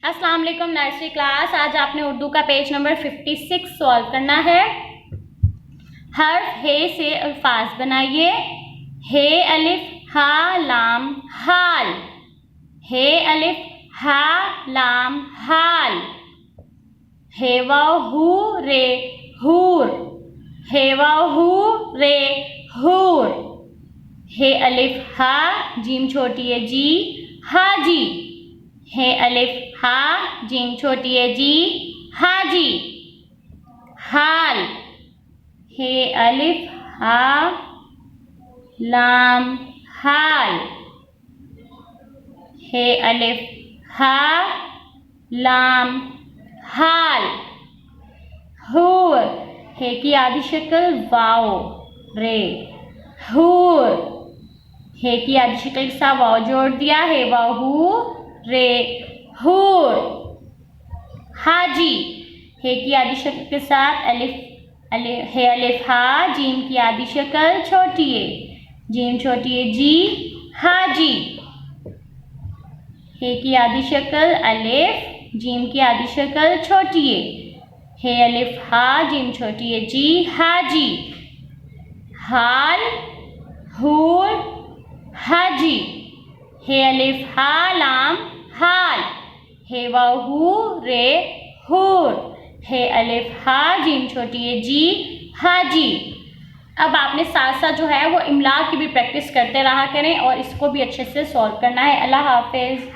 अस्सलाम वालेकुम nursery class. आज आपने उर्दू का पेज नंबर 56 सॉल्व करना है। हर्फ हे से अल्फाज बनाइए। हे अलिफ हा लाम हाल। हे अलिफ हा लाम हाल। हे वाव हू रे हूर। हे वाव हू रे हूर। हे अलिफ हा जीम छोटी है जी हाजी। हे अलिफ हा जीम छोटी है जी हाजी। हाल। हे अलिफ हा लाम हाल। हे अलिफ हा लाम हाल। हूर। हे की आधी शक्ल वाओ रे हूर। हे की आधी शक्ल के साथ वाओ जोड़ दिया। हे वाहू रे हूर। हाजी। हे की आधी शक्ल के साथ हे अलिफ हा जीम की आधी शक्ल छोटी है जीम छोटी है जी हाजी। हे की आधी शक्ल अलिफ जीम की आधी शक्ल छोटी है। हे अलिफ हा जीम छोटी है जी हाजी। हाल हूर हाजी। हे अलिफ हा लाम हाल। हे वाहू रे हूर। हे अलिफ हा जीम छोटी है जी हाजी। अब आपने साथ साथ जो है वो इमला की भी प्रैक्टिस करते रहा करें और इसको भी अच्छे से सॉल्व करना है। अल्लाह हाफिज।